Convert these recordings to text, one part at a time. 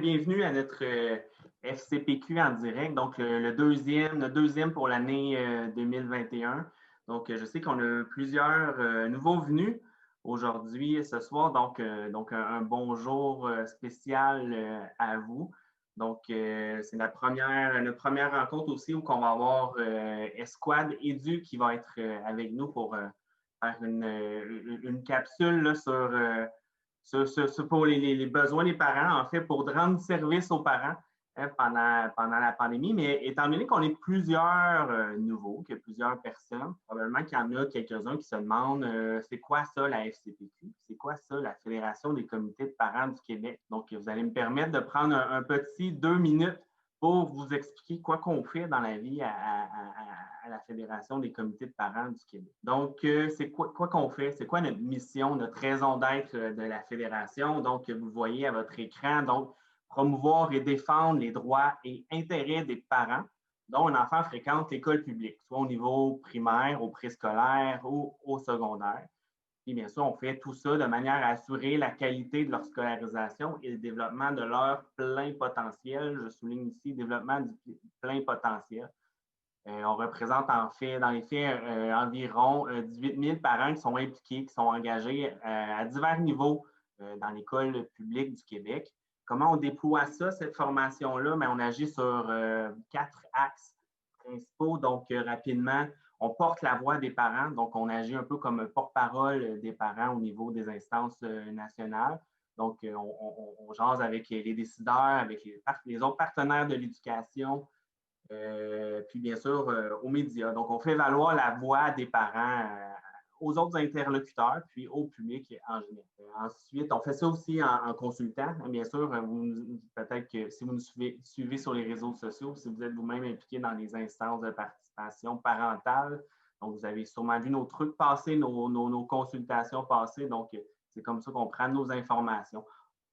Bienvenue à notre FCPQ en direct, donc le deuxième pour l'année 2021. Donc, je sais qu'on a plusieurs nouveaux venus aujourd'hui, ce soir, donc un bonjour spécial à vous. Donc, c'est notre première rencontre aussi où on va avoir Esquad Edu qui va être avec nous pour faire une capsule là, pour les besoins des parents, en fait, pour rendre service aux parents pendant la pandémie. Mais étant donné qu'on est plusieurs nouveaux, qu'il y a plusieurs personnes, probablement qu'il y en a quelques-uns qui se demandent c'est quoi ça la FCPQ? C'est quoi ça la Fédération des comités de parents du Québec? Donc, vous allez me permettre de prendre un petit 2 minutes pour vous expliquer quoi qu'on fait dans la vie à la Fédération des comités de parents du Québec. Donc, c'est quoi qu'on fait? C'est quoi notre mission, notre raison d'être de la Fédération? Donc, vous le voyez à votre écran. Donc, promouvoir et défendre les droits et intérêts des parents dont un enfant fréquente l'école publique, soit au niveau primaire, au préscolaire ou au secondaire. Puis bien sûr, on fait tout ça de manière à assurer la qualité de leur scolarisation et le développement de leur plein potentiel. Je souligne ici développement du plein potentiel. On représente en fait, dans les faits, environ 18 000 parents qui sont impliqués, qui sont engagés à divers niveaux dans l'école publique du Québec. Comment on déploie ça, cette formation-là? On agit sur 4 axes principaux. Donc, rapidement, on porte la voix des parents, donc on agit un peu comme porte-parole des parents au niveau des instances nationales. Donc, on jase avec les décideurs, avec les autres partenaires de l'éducation, puis bien sûr aux médias. Donc, on fait valoir la voix des parents aux autres interlocuteurs, puis au public en général. Ensuite, on fait ça aussi en consultant. Bien sûr, peut-être que si vous nous suivez sur les réseaux sociaux, si vous êtes vous-même impliqué dans les instances de participation parentale, donc vous avez sûrement vu nos trucs passer, nos consultations passer. Donc, c'est comme ça qu'on prend nos informations.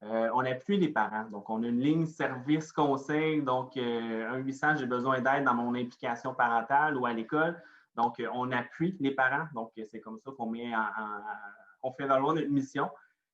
On appuie les parents. Donc, on a une ligne service conseil. Donc, 1-800, j'ai besoin d'aide dans mon implication parentale ou à l'école. Donc, on appuie les parents. Donc, c'est comme ça qu'on on fait valoir notre mission.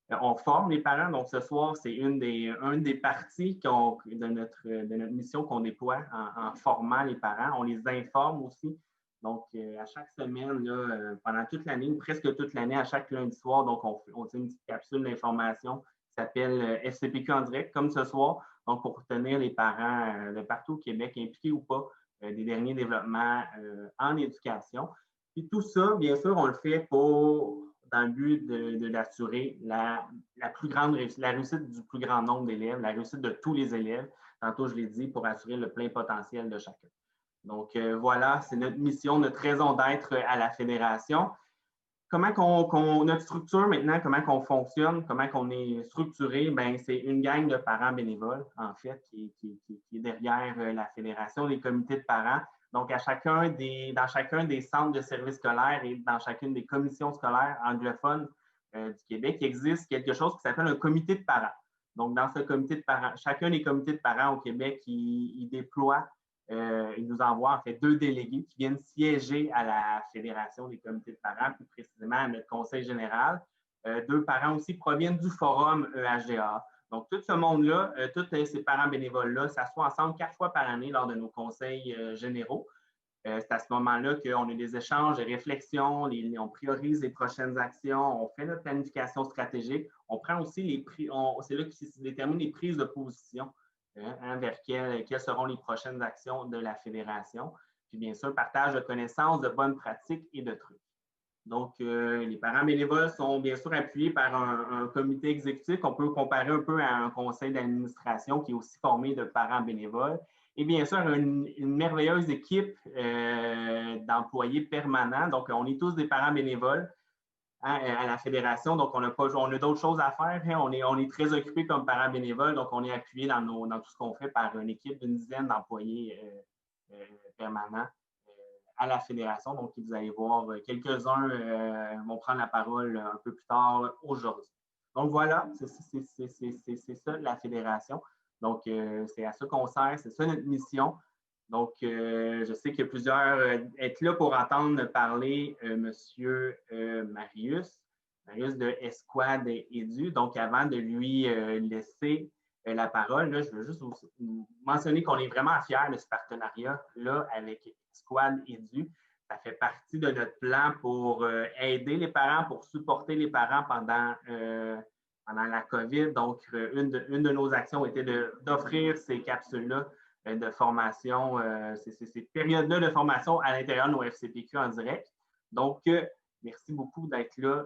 On forme les parents. Donc, ce soir, c'est une des parties de notre mission qu'on déploie en formant les parents. On les informe aussi. Donc, à chaque semaine, là, pendant toute l'année, presque toute l'année, à chaque lundi soir, donc on fait une petite capsule d'information qui s'appelle FCPQ en direct, comme ce soir, donc pour tenir les parents de partout au Québec, impliqués ou pas, des derniers développements en éducation. Puis tout ça, bien sûr, on le fait dans le but d'assurer la réussite du plus grand nombre d'élèves, la réussite de tous les élèves. Tantôt, je l'ai dit, pour assurer le plein potentiel de chacun. Donc, voilà, c'est notre mission, notre raison d'être à la Fédération. Notre structure maintenant, comment qu'on fonctionne, comment qu'on est structuré, ben c'est une gang de parents bénévoles, en fait, qui est derrière la Fédération des comités de parents. Donc, dans chacun des centres de services scolaires et dans chacune des commissions scolaires anglophones du Québec, il existe quelque chose qui s'appelle un comité de parents. Donc, dans ce comité de parents, chacun des comités de parents au Québec, il déploie il nous envoie en fait 2 délégués qui viennent siéger à la Fédération des comités de parents, plus précisément à notre conseil général. 2 parents aussi proviennent du forum EHGA. Donc, tout ce monde-là, tous ces parents bénévoles-là s'assoient ensemble 4 fois par année lors de nos conseils généraux. C'est à ce moment-là qu'on a des échanges, des réflexions, on priorise les prochaines actions, on fait notre planification stratégique, on prend aussi c'est là que se déterminent les prises de position vers quelles seront les prochaines actions de la Fédération. Puis bien sûr, partage de connaissances, de bonnes pratiques et de trucs. Donc, les parents bénévoles sont bien sûr appuyés par un comité exécutif qu'on peut comparer un peu à un conseil d'administration qui est aussi formé de parents bénévoles. Et bien sûr, une merveilleuse équipe d'employés permanents. Donc, on est tous des parents bénévoles à la Fédération. Donc, on a d'autres choses à faire. On est très occupés comme parents bénévoles. Donc, on est appuyé dans tout ce qu'on fait par une équipe d'une dizaine d'employés permanents à la Fédération. Donc, vous allez voir, quelques-uns vont prendre la parole un peu plus tard aujourd'hui. Donc, voilà, c'est ça la Fédération. Donc, c'est à ça qu'on sert, c'est ça notre mission. Donc, je sais que plusieurs êtes là pour entendre parler Monsieur Marius de Esquad Edu. Donc, avant de lui laisser la parole. Là, je veux juste vous mentionner qu'on est vraiment fiers de ce partenariat-là avec Squad Edu. Ça fait partie de notre plan pour aider les parents, pour supporter les parents pendant la COVID. Donc, une de nos actions était d'offrir ces capsules-là de formation, ces périodes-là de formation à l'intérieur de nos FCPQ en direct. Donc, merci beaucoup d'être là,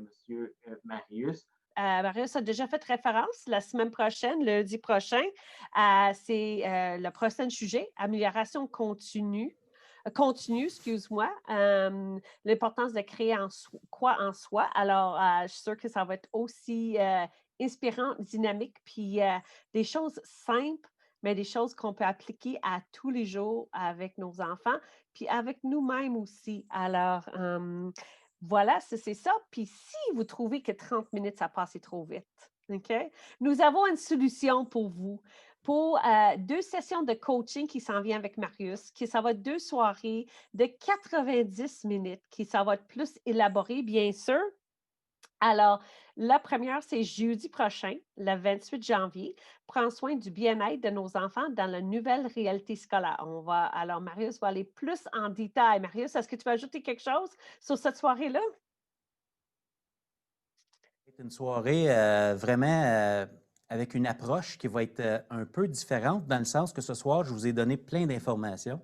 Monsieur Marius. Marius a déjà fait référence la semaine prochaine, lundi prochain. C'est le prochain sujet, amélioration continue, excuse-moi, l'importance de créer quoi en soi. Alors, je suis sûre que ça va être aussi inspirant, dynamique, puis des choses simples, mais des choses qu'on peut appliquer à tous les jours avec nos enfants, puis avec nous-mêmes aussi. Alors, voilà, c'est ça. Puis si vous trouvez que 30 minutes, ça passe trop vite, OK? Nous avons une solution pour vous. Pour 2 sessions de coaching qui s'en vient avec Marius, ça va être 2 soirées de 90 minutes, ça va être plus élaboré, bien sûr. Alors, la première, c'est jeudi prochain, le 28 janvier. Prends soin du bien-être de nos enfants dans la nouvelle réalité scolaire. Alors, Marius va aller plus en détail. Marius, est-ce que tu veux ajouter quelque chose sur cette soirée-là? C'est une soirée vraiment avec une approche qui va être un peu différente dans le sens que ce soir, je vous ai donné plein d'informations.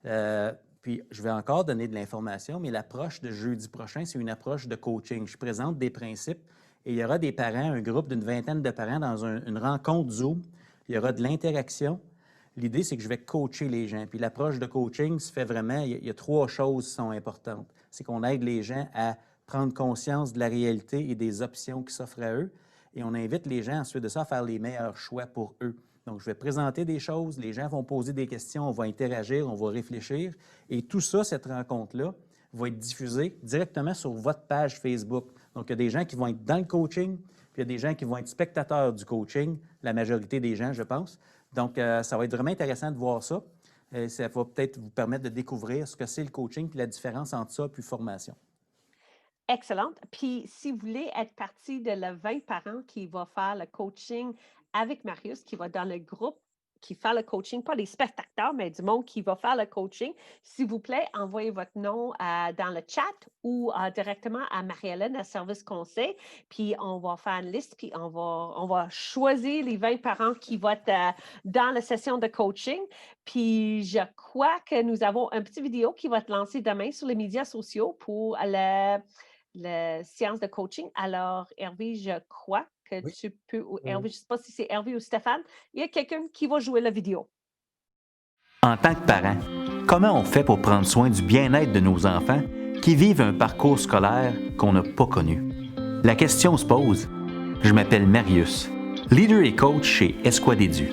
Puis, je vais encore donner de l'information, mais l'approche de jeudi prochain, c'est une approche de coaching. Je présente des principes et il y aura des parents, un groupe d'une vingtaine de parents dans une rencontre Zoom. Il y aura de l'interaction. L'idée, c'est que je vais coacher les gens. Puis l'approche de coaching se fait vraiment, il y a 3 choses qui sont importantes. C'est qu'on aide les gens à prendre conscience de la réalité et des options qui s'offrent à eux. Et on invite les gens ensuite de ça à faire les meilleurs choix pour eux. Donc, je vais présenter des choses, les gens vont poser des questions, on va interagir, on va réfléchir. Et tout ça, cette rencontre-là, va être diffusée directement sur votre page Facebook. Donc, il y a des gens qui vont être dans le coaching, puis il y a des gens qui vont être spectateurs du coaching, la majorité des gens, je pense. Donc, ça va être vraiment intéressant de voir ça. Ça va peut-être vous permettre de découvrir ce que c'est le coaching puis la différence entre ça puis formation. Excellente. Puis, si vous voulez être partie de le 20 parents qui va faire le coaching avec Marius, qui va dans le groupe, qui fait le coaching, pas les spectateurs, mais du monde qui va faire le coaching, s'il vous plaît, envoyez votre nom dans le chat ou directement à Marie-Hélène à Service Conseil. Puis, on va faire une liste, puis on va choisir les 20 parents qui vont être dans la session de coaching. Puis, je crois que nous avons un petit vidéo qui va être lancé demain sur les médias sociaux pour la séance de coaching. Alors, Hervé, je crois que Oui. tu peux, ou Hervé, je ne sais pas si c'est Hervé ou Stéphane, il y a quelqu'un qui va jouer la vidéo. En tant que parent, comment on fait pour prendre soin du bien-être de nos enfants qui vivent un parcours scolaire qu'on n'a pas connu? La question se pose. Je m'appelle Marius, leader et coach chez Esquad Edu.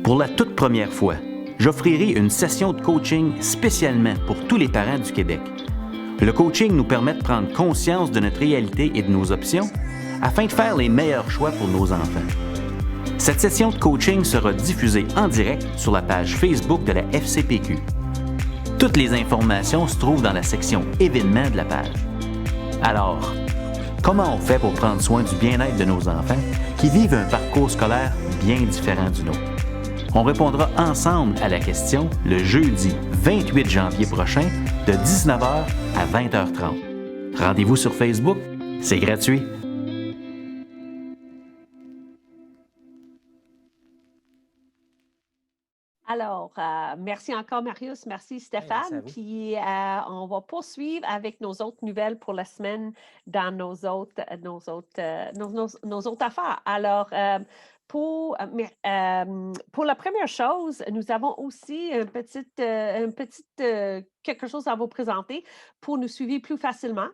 Pour la toute première fois, j'offrirai une session de coaching spécialement pour tous les parents du Québec. Le coaching nous permet de prendre conscience de notre réalité et de nos options afin de faire les meilleurs choix pour nos enfants. Cette session de coaching sera diffusée en direct sur la page Facebook de la FCPQ. Toutes les informations se trouvent dans la section événements de la page. Alors, comment on fait pour prendre soin du bien-être de nos enfants qui vivent un parcours scolaire bien différent du nôtre? On répondra ensemble à la question le jeudi 28 janvier prochain de 19h à 20h30. Rendez-vous sur Facebook, c'est gratuit. Alors, merci encore, Marius. Merci, Stéphane. Puis, on va poursuivre avec nos autres nouvelles pour la semaine dans nos autres affaires. Alors, pour la première chose, nous avons aussi quelque chose à vous présenter pour nous suivre plus facilement.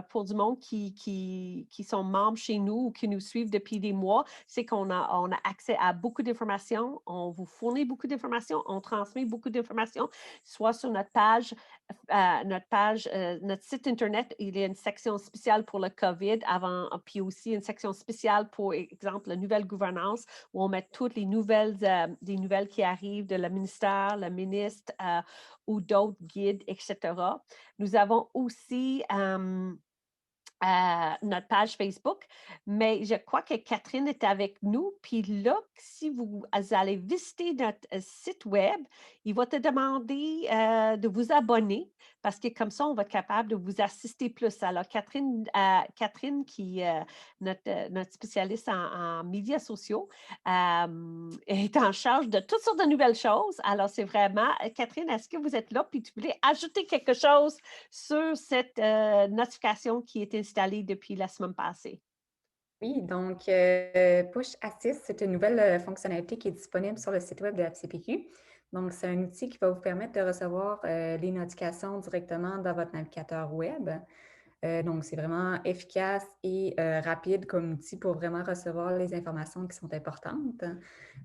Pour du monde qui sont membres chez nous ou qui nous suivent depuis des mois, c'est qu'on a accès à beaucoup d'informations, on vous fournit beaucoup d'informations, on transmet beaucoup d'informations, soit sur notre page, notre site Internet, il y a une section spéciale pour le COVID, puis aussi une section spéciale pour, exemple, la nouvelle gouvernance, où on met toutes les nouvelles, des nouvelles qui arrivent de le ministère, le ministre ou d'autres guides, etc. Nous avons aussi notre page Facebook, mais je crois que Catherine est avec nous. Puis là, si vous allez visiter notre site web, il va te demander de vous abonner parce que comme ça, on va être capable de vous assister plus. Alors, Catherine qui est notre spécialiste en médias sociaux, est en charge de toutes sortes de nouvelles choses. Alors, c'est vraiment, Catherine, est-ce que vous êtes là? Puis tu voulais ajouter quelque chose sur cette notification qui est installée depuis la semaine passée? Oui, donc Push Assist, c'est une nouvelle fonctionnalité qui est disponible sur le site web de la FCPQ. Donc, c'est un outil qui va vous permettre de recevoir les notifications directement dans votre navigateur web. Donc, c'est vraiment efficace et rapide comme outil pour vraiment recevoir les informations qui sont importantes.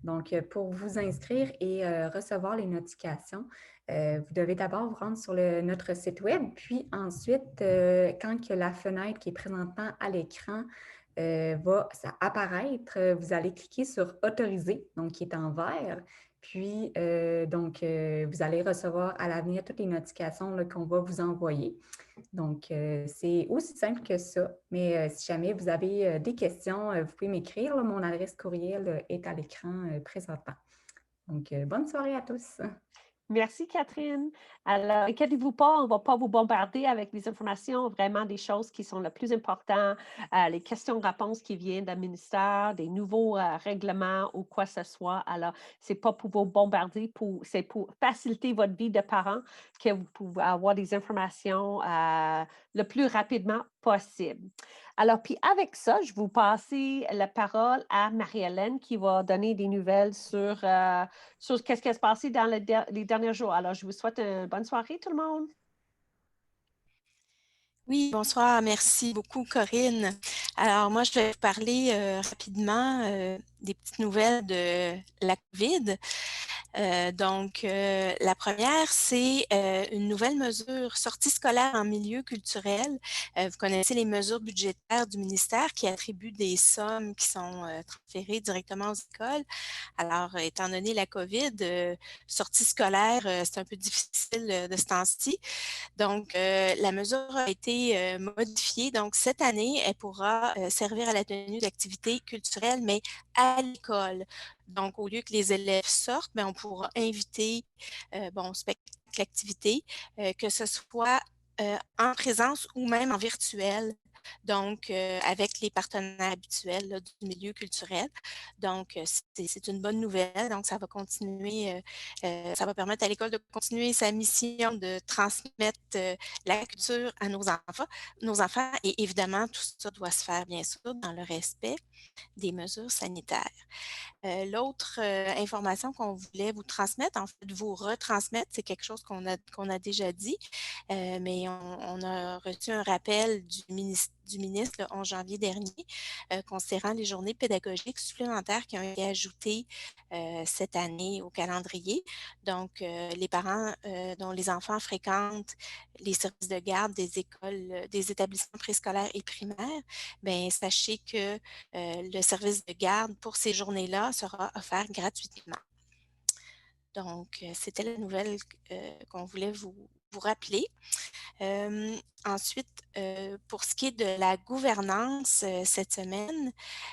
Donc, pour vous inscrire et recevoir les notifications, vous devez d'abord vous rendre sur notre site web, puis ensuite, quand que la fenêtre qui est présentement à l'écran va apparaître, vous allez cliquer sur « Autoriser », donc qui est en vert. Puis, vous allez recevoir à l'avenir toutes les notifications qu'on va vous envoyer. Donc, c'est aussi simple que ça. Mais si jamais vous avez des questions, vous pouvez m'écrire. Mon adresse courriel est à l'écran présentement. Donc, bonne soirée à tous. Merci, Catherine. Alors, inquiétez-vous pas, on ne va pas vous bombarder avec des informations, vraiment des choses qui sont le plus importantes, les questions-réponses qui viennent d'un ministère, des nouveaux règlements ou quoi que ce soit. Alors, ce n'est pas pour vous bombarder, c'est pour faciliter votre vie de parent que vous pouvez avoir des informations le plus rapidement possible. Alors, puis avec ça, je vais vous passer la parole à Marie-Hélène qui va donner des nouvelles sur ce qui s'est passé dans les derniers jours. Alors, je vous souhaite une bonne soirée, tout le monde. Oui, bonsoir. Merci beaucoup, Corinne. Alors, moi, je vais vous parler rapidement des petites nouvelles de la COVID. La première, c'est une nouvelle mesure, sortie scolaire en milieu culturel. Vous connaissez les mesures budgétaires du ministère qui attribuent des sommes qui sont transférées directement aux écoles. Alors, étant donné la COVID, sortie scolaire, c'est un peu difficile de ce temps-ci. Donc, la mesure a été modifiée. Donc, cette année, elle pourra servir à la tenue d'activités culturelles, mais à l'école. Donc, au lieu que les élèves sortent, on pourra inviter, spectacle, activité, que ce soit en présence ou même en virtuel. Donc, avec les partenaires habituels là, du milieu culturel. Donc, c'est une bonne nouvelle. Donc, ça va continuer, ça va permettre à l'école de continuer sa mission de transmettre la culture à nos enfants. Et évidemment, tout ça doit se faire, bien sûr, dans le respect des mesures sanitaires. L'autre information qu'on voulait vous transmettre, en fait, vous retransmettre, c'est quelque chose qu'on a déjà dit, mais on a reçu un rappel du ministre le 11 janvier dernier concernant les journées pédagogiques supplémentaires qui ont été ajoutées cette année au calendrier. Donc, les parents dont les enfants fréquentent les services de garde des écoles, des établissements préscolaires et primaires, bien, sachez que le service de garde pour ces journées-là sera offert gratuitement. Donc, c'était la nouvelle qu'on voulait vous rappeler. Ensuite, pour ce qui est de la gouvernance cette semaine,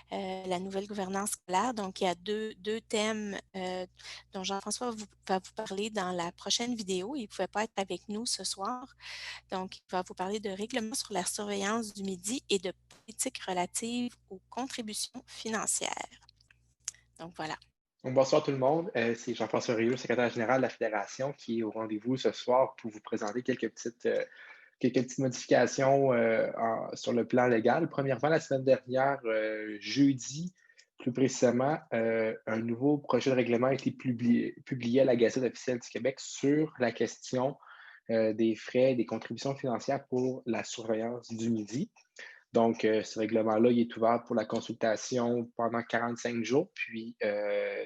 la nouvelle gouvernance scolaire, donc il y a deux thèmes dont Jean-François va vous parler dans la prochaine vidéo. Il ne pouvait pas être avec nous ce soir. Donc, il va vous parler de règlement sur la surveillance du midi et de politique relative aux contributions financières. Donc, voilà. Donc, bonsoir tout le monde. C'est Jean-François Rieu, secrétaire général de la Fédération, qui est au rendez-vous ce soir pour vous présenter quelques petites modifications sur le plan légal. Premièrement, la semaine dernière, jeudi, plus précisément, un nouveau projet de règlement a été publié à la Gazette officielle du Québec sur la question des frais et des contributions financières pour la surveillance du midi. Donc, ce règlement-là, il est ouvert pour la consultation pendant 45 jours, puis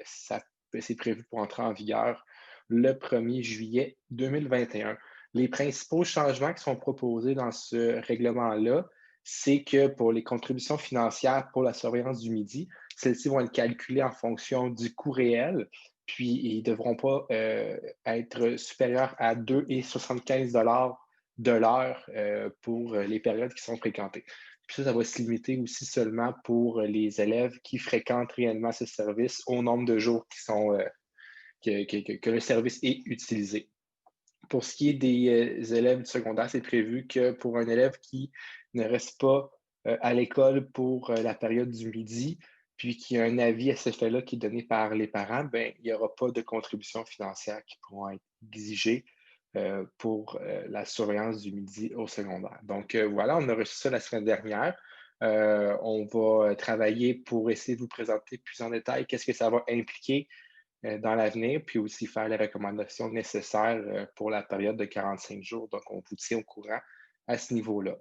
c'est prévu pour entrer en vigueur le 1er juillet 2021. Les principaux changements qui sont proposés dans ce règlement-là, c'est que pour les contributions financières pour la surveillance du midi, celles-ci vont être calculées en fonction du coût réel, puis ils ne devront pas être supérieurs à 2,75 $ de l'heure pour les périodes qui sont fréquentées. Puis ça va se limiter aussi seulement pour les élèves qui fréquentent réellement ce service au nombre de jours que le service est utilisé. Pour ce qui est des élèves du secondaire, c'est prévu que pour un élève qui ne reste pas à l'école pour la période du midi, puis qu'il y a un avis à ce fait-là qui est donné par les parents, ben, il n'y aura pas de contributions financières qui pourront être exigées pour la surveillance du midi au secondaire. Donc voilà, on a reçu ça la semaine dernière. On va travailler pour essayer de vous présenter plus en détail qu'est-ce que ça va impliquer dans l'avenir, puis aussi faire les recommandations nécessaires pour la période de 45 jours. Donc, on vous tient au courant à ce niveau-là.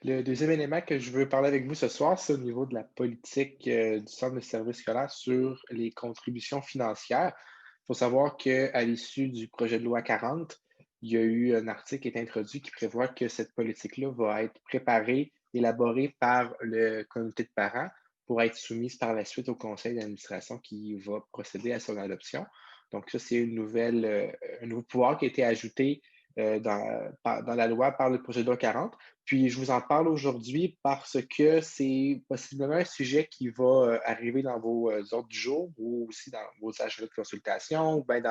Le deuxième élément que je veux parler avec vous ce soir, c'est au niveau de la politique du Centre de services scolaires sur les contributions financières. Il faut savoir qu'à l'issue du projet de loi 40, il y a eu un article qui est introduit qui prévoit que cette politique-là va être préparée, élaborée par le comité de parents pour être soumise par la suite au conseil d'administration qui va procéder à son adoption. Donc, ça, c'est un nouveau pouvoir qui a été ajouté dans la loi par le projet de loi 40. Puis, je vous en parle aujourd'hui parce que c'est possiblement un sujet qui va arriver dans vos ordres du jour ou aussi dans vos agendas de consultation ou bien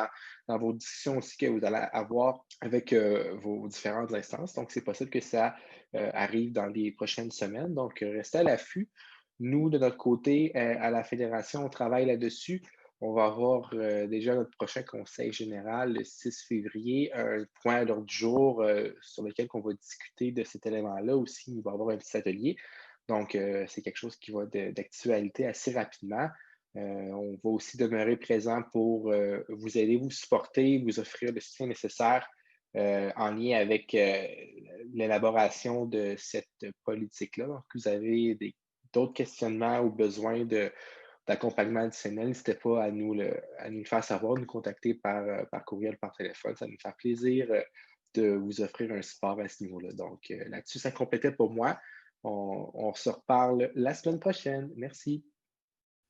dans vos discussions aussi que vous allez avoir avec vos différentes instances. Donc, c'est possible que ça arrive dans les prochaines semaines. Donc, restez à l'affût. Nous, de notre côté, à la Fédération, on travaille là-dessus. On va avoir déjà notre prochain conseil général le 6 février, un point à l'ordre du jour sur lequel on va discuter de cet élément-là aussi. Il va y avoir un petit atelier. Donc, c'est quelque chose qui va d'actualité assez rapidement. On va aussi demeurer présent pour vous aider, vous supporter, vous offrir le soutien nécessaire en lien avec l'élaboration de cette politique-là. Donc, vous avez d'autres questionnements ou besoins d'accompagnement additionnel, n'hésitez pas à nous le faire savoir, nous contacter par courriel, par téléphone. Ça va nous faire plaisir de vous offrir un support à ce niveau-là. Donc, là-dessus, ça complétait pour moi. On se reparle la semaine prochaine. Merci.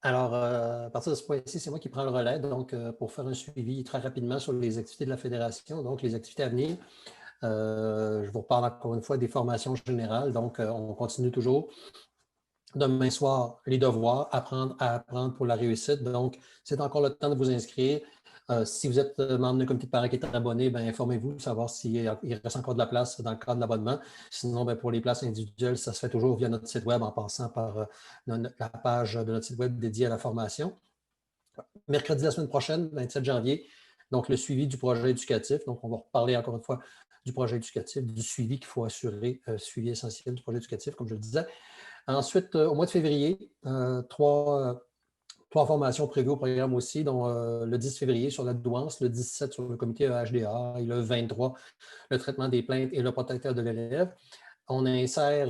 Alors, à partir de ce point-ci, c'est moi qui prends le relais, donc pour faire un suivi très rapidement sur les activités de la Fédération, donc les activités à venir. Je vous reparle encore une fois des formations générales, donc on continue toujours. Demain soir, les devoirs, apprendre à apprendre pour la réussite. Donc, c'est encore le temps de vous inscrire. Si vous êtes membre d'un comité de parents qui est abonné, bien, informez-vous, savoir s'il reste encore de la place dans le cadre de l'abonnement. Sinon, bien, pour les places individuelles, ça se fait toujours via notre site web en passant par la page de notre site web dédiée à la formation. Mercredi, la semaine prochaine, 27 janvier, donc le suivi du projet éducatif. Donc, on va reparler encore une fois du projet éducatif, du suivi qu'il faut assurer, suivi essentiel du projet éducatif, comme je le disais. Ensuite, au mois de février, trois formations prévues au programme aussi, dont le 10 février sur la douance, le 17 sur le comité EHDA et le 23, le traitement des plaintes et le protecteur de l'élève. On insère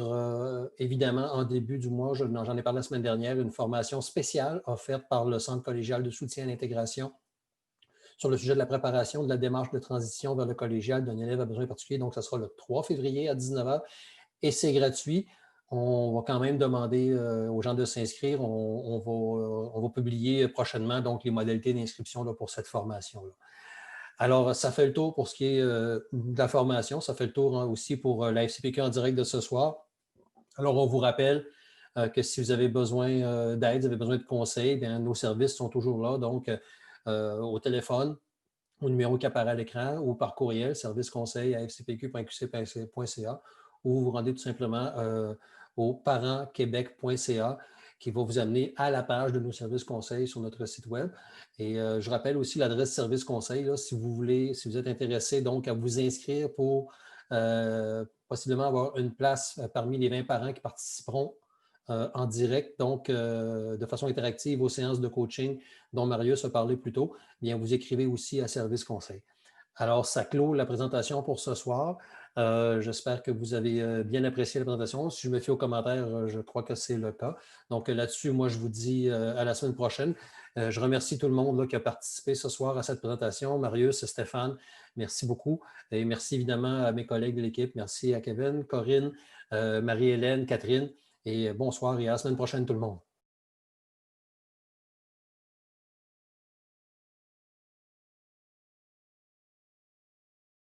évidemment en début du mois, j'en ai parlé la semaine dernière, une formation spéciale offerte par le Centre collégial de soutien à l'intégration sur le sujet de la préparation de la démarche de transition vers le collégial d'un élève à besoins particuliers. Donc, ce sera le 3 février à 19h et c'est gratuit. On va quand même demander aux gens de s'inscrire. On va publier prochainement donc, les modalités d'inscription pour cette formation-là. Alors, ça fait le tour pour ce qui est de la formation. Ça fait le tour aussi pour la FCPQ en direct de ce soir. Alors, on vous rappelle que si vous avez besoin d'aide, vous avez besoin de conseils, bien, nos services sont toujours là. Donc, au téléphone, au numéro qui apparaît à l'écran ou par courriel, serviceconseil@fcpq.qc.ca ou vous vous rendez tout simplement au parentquebec.ca qui va vous amener à la page de nos services conseils sur notre site web. Et je rappelle aussi l'adresse service conseil, là, si vous êtes intéressé donc à vous inscrire pour possiblement avoir une place parmi les 20 parents qui participeront en direct, donc de façon interactive aux séances de coaching dont Marius a parlé plus tôt, bien, vous écrivez aussi à Service Conseil. Alors, ça clôt la présentation pour ce soir. J'espère que vous avez bien apprécié la présentation. Si je me fie aux commentaires, je crois que c'est le cas. Donc là-dessus, moi, je vous dis à la semaine prochaine. Je remercie tout le monde là, qui a participé ce soir à cette présentation. Marius, Stéphane, merci beaucoup. Et merci évidemment à mes collègues de l'équipe. Merci à Kevin, Corinne, Marie-Hélène, Catherine. Et bonsoir et à la semaine prochaine tout le monde.